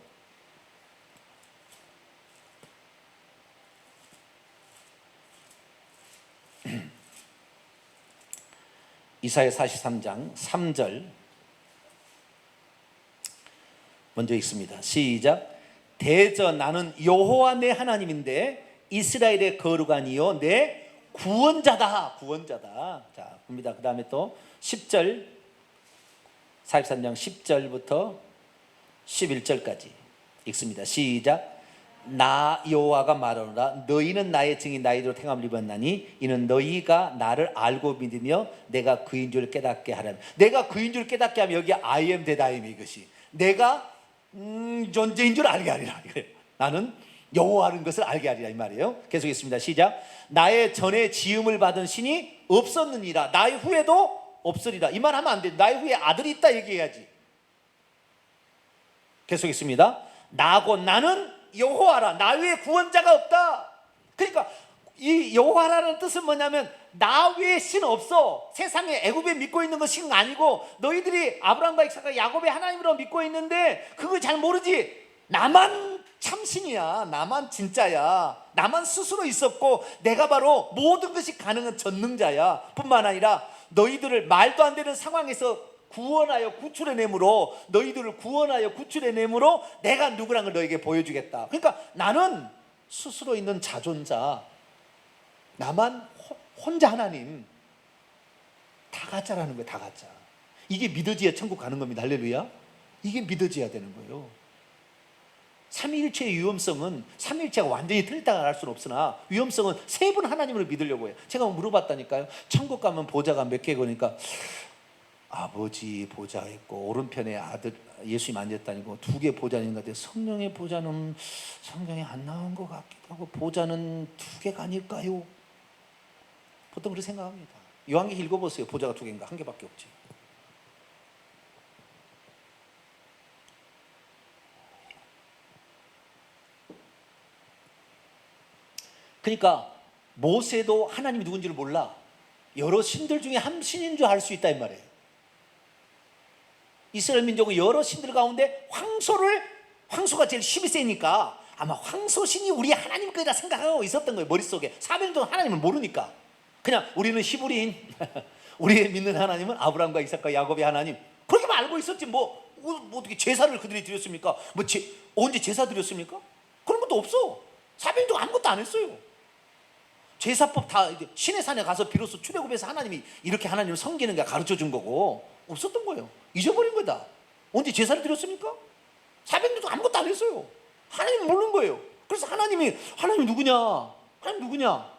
이사야 43장 3절 먼저 읽습니다. 시작. 대저 나는 여호와 내 하나님인데 이스라엘의 거룩하니요 내 구원자다. 구원자다. 자, 봅니다. 그 다음에 또 10절, 43장 10절부터 11절까지 읽습니다. 시작. 나 여호와가 말하노라. 너희는 나의 증인 나이대로 택함을 입었나니 이는 너희가 나를 알고 믿으며 내가 그인 줄 깨닫게 하라. 내가 그인 줄 깨닫게 하면 여기 I am that I am, 이것이 내가 존재인 줄 알게 하리라. 나는 여호와라는 것을 알게 하리라 이 말이에요. 계속했습니다. 시작. 나의 전에 지음을 받은 신이 없었느니라. 나의 후에도 없으리라. 이 말 하면 안 돼. 나의 후에 아들이 있다 얘기해야지. 계속했습니다. 나고 나는 여호와라. 나 외에 구원자가 없다. 그러니까 이 여호와라는 뜻은 뭐냐면 나 외에 신 없어. 세상에 애굽에 믿고 있는 거 신 아니고, 너희들이 아브라함과 이삭과 야곱의 하나님으로 믿고 있는데 그걸 잘 모르지. 나만 참신이야. 나만 진짜야. 나만 스스로 있었고 내가 바로 모든 것이 가능한 전능자야. 뿐만 아니라 너희들을 말도 안 되는 상황에서 구원하여 구출해내므로, 너희들을 구원하여 구출해내므로 내가 누구란 걸 너에게 보여주겠다. 그러니까 나는 스스로 있는 자존자, 나만 혼자 하나님, 다 가짜라는 거예요. 다 가짜. 이게 믿어져야 천국 가는 겁니다. 할렐루야. 이게 믿어져야 되는 거예요. 삼위일체의 위험성은 삼위일체가 완전히 틀렸다고 할 수는 없으나 위험성은 세 분 하나님을 믿으려고 해요. 제가 물어봤다니까요. 천국 가면 보좌가 몇 개 거니까 아버지 보좌 있고 오른편에 아들 예수님 앉았다니고 두 개 보좌인 것 같아요. 성령의 보좌는 성경에 안 나온 것 같기도 하고 보좌는 두 개가 아닐까요? 보통 그렇게 생각합니다. 요한계시록 읽어보세요. 보좌가 두 개인가? 한 개밖에 없지. 그러니까 모세도 하나님이 누군지를 몰라. 여러 신들 중에 한 신인 줄 알 수 있다 이 말이에요. 이스라엘 민족은 여러 신들 가운데 황소가 제일 힘이 세니까 아마 황소신이 우리 하나님 거다 생각하고 있었던 거예요. 머릿속에 400년 동안 하나님을 모르니까 그냥 우리는 히브리인 우리 믿는 하나님은 아브라함과 이삭과 야곱의 하나님 그렇게만 알고 있었지 뭐 어떻게 제사를 그들이 드렸습니까? 언제 제사 드렸습니까? 그런 것도 없어. 400년 동안 아무것도 안 했어요. 제사법 다 신의 산에 가서 비로소 출애굽해서 하나님이 이렇게 하나님을 섬기는 게 가르쳐 준 거고 없었던 거예요. 잊어버린 거다. 언제 제사를 드렸습니까? 400년도 아무것도 안 했어요. 하나님 모르는 거예요. 그래서 하나님 누구냐? 하나님 누구냐?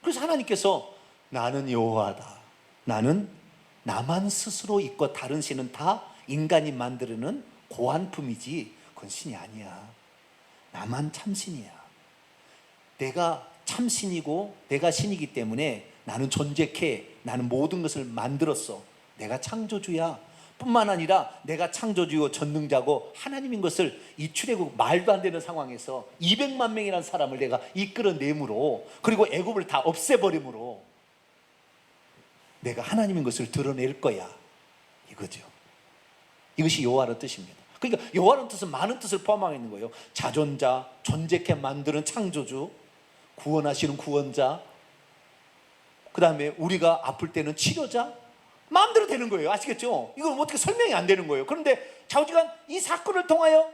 그래서 하나님께서 나는 여호와다. 나는 나만 스스로 있고 다른 신은 다 인간이 만드는 고한품이지 그건 신이 아니야. 나만 참신이야. 내가 참신이고 내가 신이기 때문에 나는 존재해. 나는 모든 것을 만들었어. 내가 창조주야. 뿐만 아니라 내가 창조주요 전능자고 하나님인 것을 이 출애굽 말도 안 되는 상황에서 200만 명이라는 사람을 내가 이끌어내므로 그리고 애굽을 다 없애버림으로 내가 하나님인 것을 드러낼 거야 이거죠. 이것이 여호와의 뜻입니다. 그러니까 여호와의 뜻은 많은 뜻을 포함하고 있는 거예요. 자존자, 존재케 만드는 창조주, 구원하시는 구원자, 그 다음에 우리가 아플 때는 치료자, 마음대로 되는 거예요. 아시겠죠? 이건 어떻게 설명이 안 되는 거예요. 그런데 좌우지간 이 사건을 통하여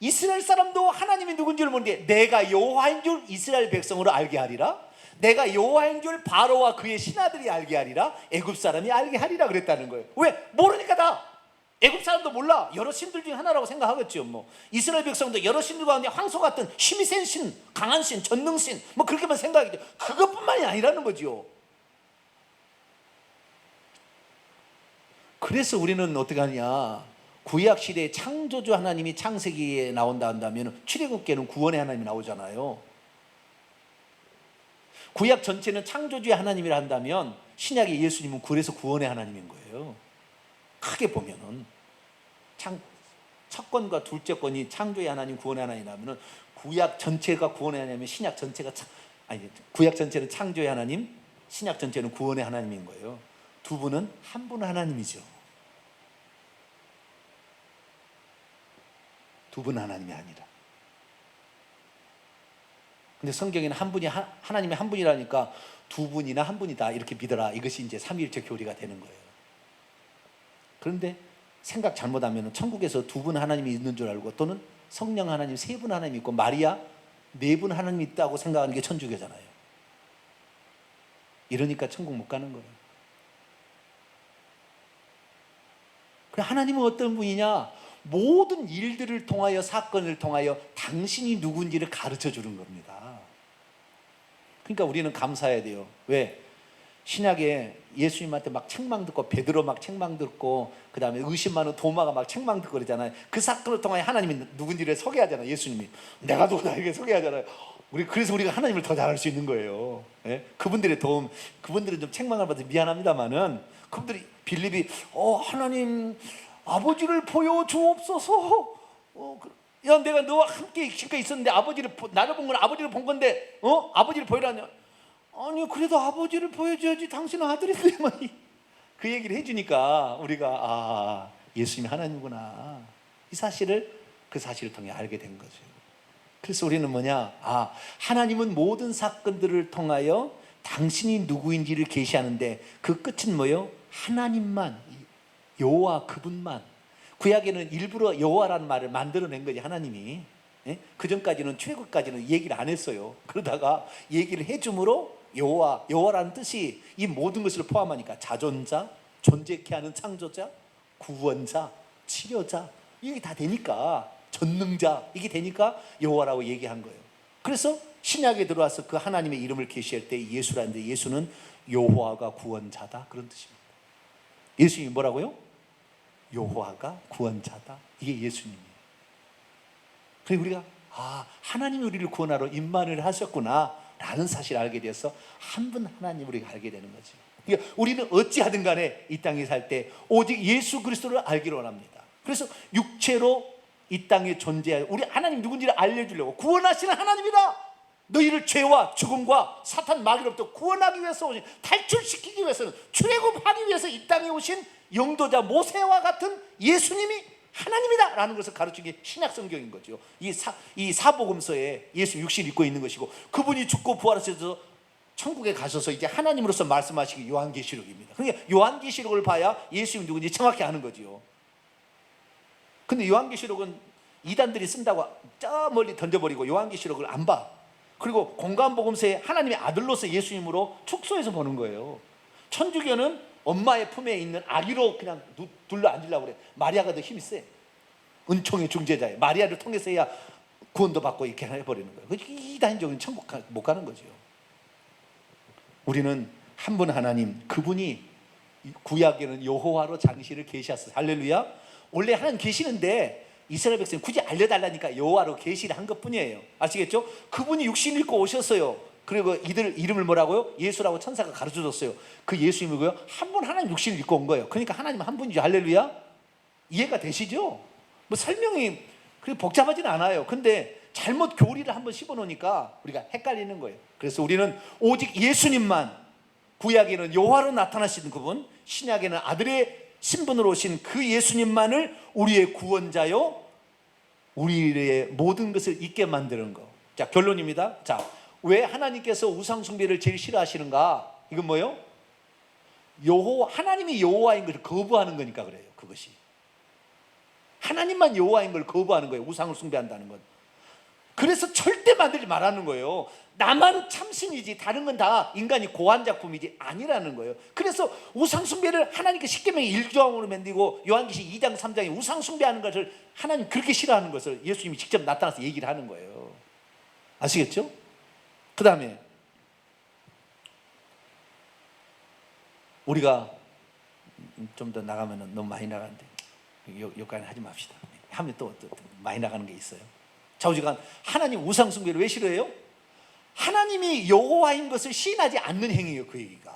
이스라엘 사람도 하나님이 누군지를 모르는데 내가 여호와인 줄 이스라엘 백성으로 알게 하리라. 내가 여호와인 줄 바로와 그의 신하들이 알게 하리라. 애굽 사람이 알게 하리라 그랬다는 거예요. 왜? 모르니까 다. 애굽 사람도 몰라. 여러 신들 중에 하나라고 생각하겠죠. 뭐 이스라엘 백성도 여러 신들 가운데 황소 같은 힘이 센 신, 강한 신, 전능 신, 뭐 그렇게만 생각하겠죠. 그것뿐만이 아니라는 거죠. 그래서 우리는 어떻게 하냐? 구약 시대에 창조주 하나님이 창세기에 나온다 한다면 출애굽기에는 구원의 하나님이 나오잖아요. 구약 전체는 창조주의 하나님이라 한다면 신약의 예수님은 그래서 구원의 하나님인 거예요. 크게 보면은 첫 건과 둘째 건이 창조의 하나님, 구원의 하나님이라면 구약 전체가 구원의 하나님이면 신약 전체가 구약 전체는 창조의 하나님, 신약 전체는 구원의 하나님인 거예요. 두 분은 한 분 하나님이죠. 두 분 하나님이 아니라. 근데 성경에는 한 분이 하나님이 한 분이라니까 두 분이나 한 분이다 이렇게 믿어라. 이것이 이제 삼위일체 교리가 되는 거예요. 그런데 생각 잘못하면 천국에서 두 분 하나님이 있는 줄 알고 또는 성령 하나님 세 분 하나님이 있고 마리아 네 분 하나님이 있다고 생각하는 게 천주교잖아요. 이러니까 천국 못 가는 거예요. 하나님은 어떤 분이냐? 모든 일들을 통하여 사건을 통하여 당신이 누군지를 가르쳐 주는 겁니다. 그러니까 우리는 감사해야 돼요. 왜? 신약에 예수님한테 막 책망 듣고 베드로 막 책망 듣고 그 다음에 의심 많은 도마가 막 책망 듣고 그러잖아요. 그 사건을 통하여 하나님이 누군지를 소개하잖아요. 예수님이 내가 누구다 이렇게 소개하잖아요. 그래서 우리가 하나님을 더 잘할 수 있는 거예요. 예? 그분들의 도움, 그분들은 좀 책망을 받아서 미안합니다만은 그분들이 빌립이 하나님 아버지를 보여주옵소서. 야 내가 너와 함께 지금까지 있었는데 나를 본 건 아버지를 본 건데 아버지를 보이라냐? 아니 그래도 아버지를 보여줘야지 당신은 아들인데 그 얘기를 해주니까 우리가 예수님이 하나님이구나 이 사실을 그 사실을 통해 알게 된 거죠. 그래서 우리는 하나님은 모든 사건들을 통하여 당신이 누구인지를 계시하는데 그 끝은 뭐예요? 하나님만, 여호와 그분만. 구약에는 일부러 여호와라는 말을 만들어낸 거지 하나님이. 그 전까지는 출애굽까지는 얘기를 안 했어요. 그러다가 얘기를 해줌으로 여호와라는 뜻이 이 모든 것을 포함하니까 자존자, 존재케 하는 창조자, 구원자, 치료자 이게 다 되니까 전능자 이게 되니까 여호와라고 얘기한 거예요. 그래서 신약에 들어와서 그 하나님의 이름을 계시할 때 예수라는데 예수는 여호와가 구원자다 그런 뜻입니다. 예수님이 뭐라고요? 여호와가 구원자다. 이게 예수님이에요. 그래서 우리가 하나님이 우리를 구원하러 임만을 하셨구나 라는 사실을 알게 되어서 한 분 하나님 우리가 알게 되는 거죠. 그러니까 우리는 어찌하든 간에 이 땅에 살 때 오직 예수 그리스도를 알기를 원합니다. 그래서 육체로 이 땅에 존재하여 우리 하나님 누군지를 알려주려고, 구원하시는 하나님이다, 너희를 죄와 죽음과 사탄 마귀로부터 구원하기 위해서 오신, 탈출시키기 위해서는, 출애굽하기 위해서 이 땅에 오신 영도자 모세와 같은 예수님이 하나님이다 라는 것을 가르친 게 신약 성경인 거죠. 이 사복음서에 예수 육신 입고 있는 것이고, 그분이 죽고 부활하셔서 천국에 가셔서 이제 하나님으로서 말씀하시기 요한계시록입니다. 그러니까 요한계시록을 봐야 예수님이 누군지 정확히 아는 거죠. 근데 요한계시록은 이단들이 쓴다고 저 멀리 던져버리고 요한계시록을 안 봐. 그리고 공관복음서에 하나님의 아들로서 예수님으로 축소해서 보는 거예요. 천주교는 엄마의 품에 있는 아기로 그냥 둘러 앉으려고 그래. 마리아가 더 힘이 세. 은총의 중재자예요. 마리아를 통해서 해야 구원도 받고 이렇게 해버리는 거예요. 이단적인 천국 못 가는 거죠. 우리는 한 분 하나님, 그분이 구약에는 여호와로 장시를 계시하셨어요. 할렐루야. 원래 하나님 계시는데 이스라엘 백성이 굳이 알려달라니까 여호와로 계시를 한 것뿐이에요. 아시겠죠? 그분이 육신 입고 오셨어요. 그리고 이들 이름을 뭐라고요? 예수라고 천사가 가르쳐줬어요. 그 예수님이고요, 한 분 하나님 육신을 입고 온 거예요. 그러니까 하나님은 한 분이죠. 할렐루야. 이해가 되시죠? 뭐 설명이 그렇게 복잡하진 않아요. 근데 잘못 교리를 한번 씹어놓으니까 우리가 헷갈리는 거예요. 그래서 우리는 오직 예수님만, 구약에는 여호와로 나타나시는 그분, 신약에는 아들의 신분으로 오신 그 예수님만을 우리의 구원자요, 우리의 모든 것을 잊게 만드는 거. 자, 결론입니다. 자, 왜 하나님께서 우상 숭배를 제일 싫어하시는가? 이건 뭐예요? 하나님이 여호와인 것을 거부하는 거니까 그래요. 그것이 하나님만 여호와인 걸 거부하는 거예요. 우상을 숭배한다는 건. 그래서 절대 만들지 말라는 거예요. 나만 참신이지 다른 건 다 인간이 고한 작품이지 아니라는 거예요. 그래서 우상 숭배를 하나님께 십계명의 1조항으로 만들고 요한계시록 2장 3장에 우상 숭배하는 것을 하나님 그렇게 싫어하는 것을 예수님이 직접 나타나서 얘기를 하는 거예요. 아시겠죠? 그 다음에 우리가 좀 더 나가면 너무 많이 나가는데 여기까지 하지 맙시다. 하면 또 많이 나가는 게 있어요. 좌우지간 하나님 우상 숭배를 왜 싫어해요? 하나님이 여호와인 것을 시인하지 않는 행위예요. 그 얘기가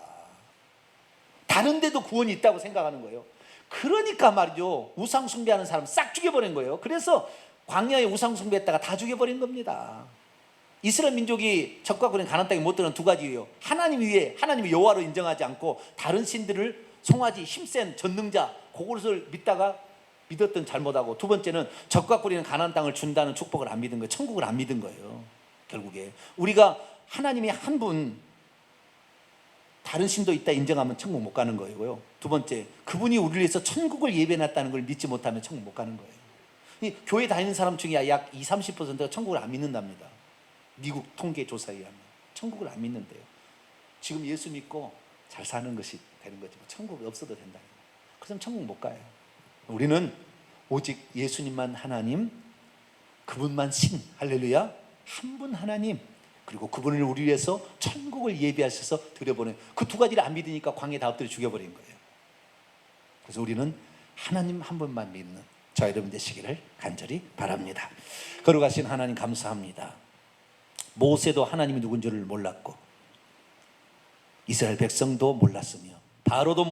다른 데도 구원이 있다고 생각하는 거예요. 그러니까 말이죠, 우상 숭배하는 사람 싹 죽여버린 거예요. 그래서 광야에 우상 숭배했다가 다 죽여버린 겁니다. 이스라엘 민족이 적과 구린 가나안 땅에 못 들은 두 가지예요. 하나님 위에 하나님이 여호와로 인정하지 않고 다른 신들을 송아지 힘센 전능자 그것을 믿었던 잘못하고, 두 번째는 적과 꾸리는 가나안 땅을 준다는 축복을 안 믿은 거예요. 천국을 안 믿은 거예요. 결국에 우리가 하나님이 한 분, 다른 신도 있다 인정하면 천국 못 가는 거고요. 두 번째, 그분이 우리를 위해서 천국을 예배해놨다는 걸 믿지 못하면 천국 못 가는 거예요. 이 교회 다니는 사람 중에 약 20-30%가 천국을 안 믿는답니다. 미국 통계 조사에 의하면 천국을 안 믿는데요. 지금 예수 믿고 잘 사는 것이 되는 거지 천국이 없어도 된다는 거예요. 그래서 천국 못 가요. 우리는 오직 예수님만 하나님, 그분만 신, 할렐루야, 한 분 하나님, 그리고 그분을 우리 위해서 천국을 예비하셔서 드려보는 그 두 가지를 안 믿으니까 광야에 다 엎드려 죽여버린 거예요. 그래서 우리는 하나님 한 분만 믿는 저 여러분 되시기를 간절히 바랍니다. 걸어가신 하나님 감사합니다. 모세도 하나님이 누군지를 몰랐고 이스라엘 백성도 몰랐으며 바로도